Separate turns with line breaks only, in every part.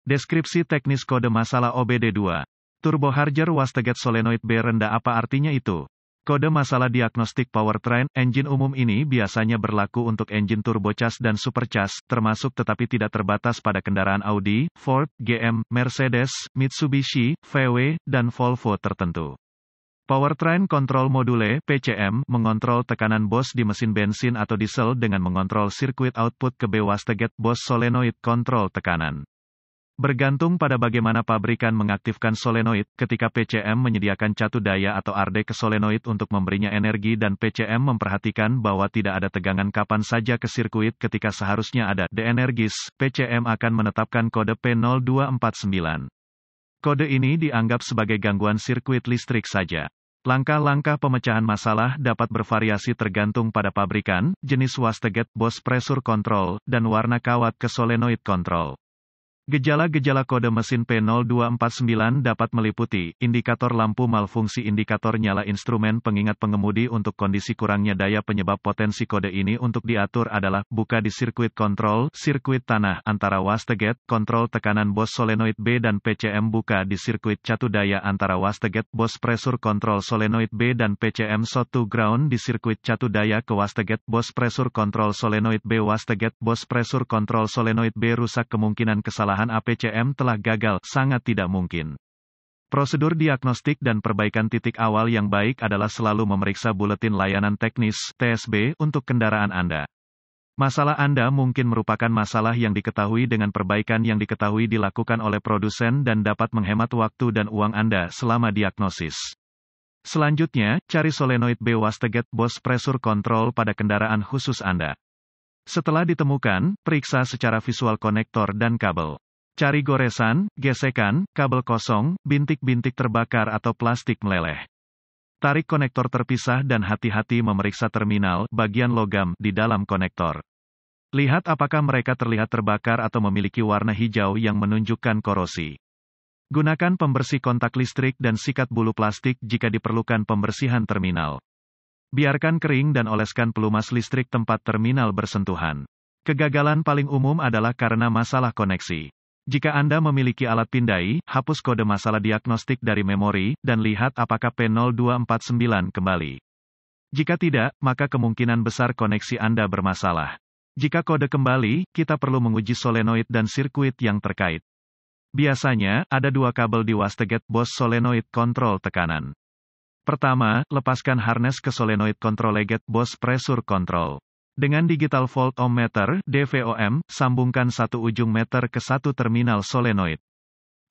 Deskripsi teknis kode masalah OBD2. Turbocharger Wastegate solenoid B rendah, apa artinya itu? Kode masalah diagnostik powertrain engine umum ini biasanya berlaku untuk engine turbocharged dan supercharged, termasuk tetapi tidak terbatas pada kendaraan Audi, Ford, GM, Mercedes, Mitsubishi, VW, dan Volvo tertentu. Powertrain Control Module (PCM) mengontrol tekanan BOS di mesin bensin atau diesel dengan mengontrol sirkuit output ke B. Wastegate BOS solenoid kontrol tekanan. Bergantung pada bagaimana pabrikan mengaktifkan solenoid, ketika PCM menyediakan catu daya atau arde ke solenoid untuk memberinya energi dan PCM memperhatikan bahwa tidak ada tegangan kapan saja ke sirkuit ketika seharusnya ada de-energis, PCM akan menetapkan kode P0249. Kode ini dianggap sebagai gangguan sirkuit listrik saja. Langkah-langkah pemecahan masalah dapat bervariasi tergantung pada pabrikan, jenis Wastegate BOS pressure control, dan warna kawat ke solenoid control. Gejala-gejala kode mesin P0249 dapat meliputi, indikator lampu malfungsi, indikator nyala instrumen pengingat pengemudi. Untuk kondisi kurangnya daya, penyebab potensi kode ini untuk diatur adalah, buka di sirkuit kontrol, sirkuit tanah, antara Wastegate, kontrol tekanan BOS solenoid B dan PCM. Buka di sirkuit catu daya antara Wastegate, BOS pressure control solenoid B dan PCM. Shot to ground di sirkuit catu daya ke Wastegate, BOS pressure control solenoid B. Wastegate, BOS pressure control solenoid B rusak, kemungkinan kesalahan APCM telah gagal, sangat tidak mungkin. Prosedur diagnostik dan perbaikan titik awal yang baik adalah selalu memeriksa buletin layanan teknis (TSB) untuk kendaraan Anda. Masalah Anda mungkin merupakan masalah yang diketahui dengan perbaikan yang diketahui dilakukan oleh produsen dan dapat menghemat waktu dan uang Anda selama diagnosis. Selanjutnya, cari solenoid B Wastegate BOS pressure control pada kendaraan khusus Anda. Setelah ditemukan, periksa secara visual konektor dan kabel. Cari goresan, gesekan, kabel kosong, bintik-bintik terbakar atau plastik meleleh. Tarik konektor terpisah dan hati-hati memeriksa terminal, bagian logam, di dalam konektor. Lihat apakah mereka terlihat terbakar atau memiliki warna hijau yang menunjukkan korosi. Gunakan pembersih kontak listrik dan sikat bulu plastik jika diperlukan pembersihan terminal. Biarkan kering dan oleskan pelumas listrik tempat terminal bersentuhan. Kegagalan paling umum adalah karena masalah koneksi. Jika Anda memiliki alat pindai, hapus kode masalah diagnostik dari memori, dan lihat apakah P0249 kembali. Jika tidak, maka kemungkinan besar koneksi Anda bermasalah. Jika kode kembali, kita perlu menguji solenoid dan sirkuit yang terkait. Biasanya, ada dua kabel di Wastegate BOS solenoid kontrol tekanan. Pertama, lepaskan harness ke solenoid controllegate BOS pressure control. Dengan digital volt ohmmeter (DVOM), sambungkan satu ujung meter ke satu terminal solenoid.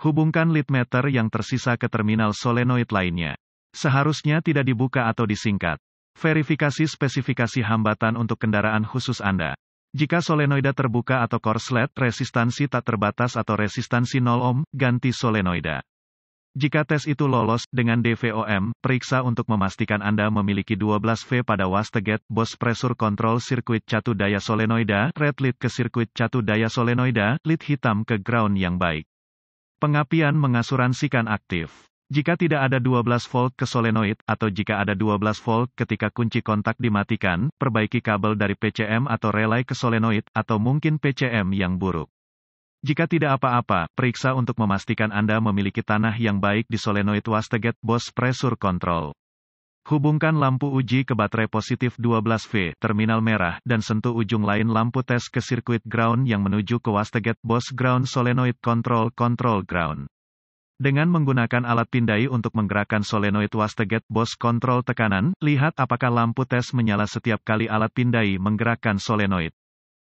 Hubungkan lead meter yang tersisa ke terminal solenoid lainnya. Seharusnya tidak dibuka atau disingkat. Verifikasi spesifikasi hambatan untuk kendaraan khusus Anda. Jika solenoida terbuka atau korslet, resistansi tak terbatas atau resistansi 0 ohm, ganti solenoida. Jika tes itu lolos, dengan DVOM, periksa untuk memastikan Anda memiliki 12V pada Wastegate BOS pressure control sirkuit catu daya solenoida, red lead ke sirkuit catu daya solenoida, lead hitam ke ground yang baik. Pengapian mengasuransikan aktif. Jika tidak ada 12 volt ke solenoid, atau jika ada 12 volt ketika kunci kontak dimatikan, perbaiki kabel dari PCM atau relay ke solenoid, atau mungkin PCM yang buruk. Jika tidak apa-apa, periksa untuk memastikan Anda memiliki tanah yang baik di solenoid Wastegate BOS pressure control. Hubungkan lampu uji ke baterai positif 12V, terminal merah, dan sentuh ujung lain lampu tes ke sirkuit ground yang menuju ke Wastegate BOS ground solenoid control ground. Dengan menggunakan alat pindai untuk menggerakkan solenoid Wastegate BOS kontrol tekanan, lihat apakah lampu tes menyala setiap kali alat pindai menggerakkan solenoid.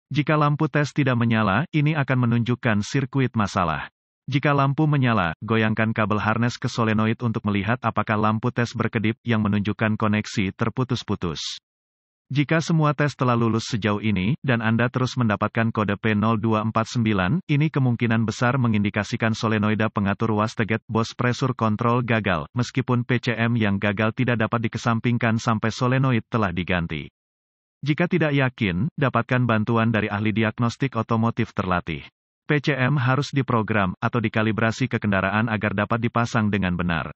Jika lampu tes tidak menyala, ini akan menunjukkan sirkuit masalah. Jika lampu menyala, goyangkan kabel harness ke solenoid untuk melihat apakah lampu tes berkedip yang menunjukkan koneksi terputus-putus. Jika semua tes telah lulus sejauh ini, dan Anda terus mendapatkan kode P0249, ini kemungkinan besar mengindikasikan solenoida pengatur Wastegate BOS pressure control gagal, meskipun PCM yang gagal tidak dapat dikesampingkan sampai solenoid telah diganti. Jika tidak yakin, dapatkan bantuan dari ahli diagnostik otomotif terlatih. PCM harus diprogram atau dikalibrasi ke kendaraan agar dapat dipasang dengan benar.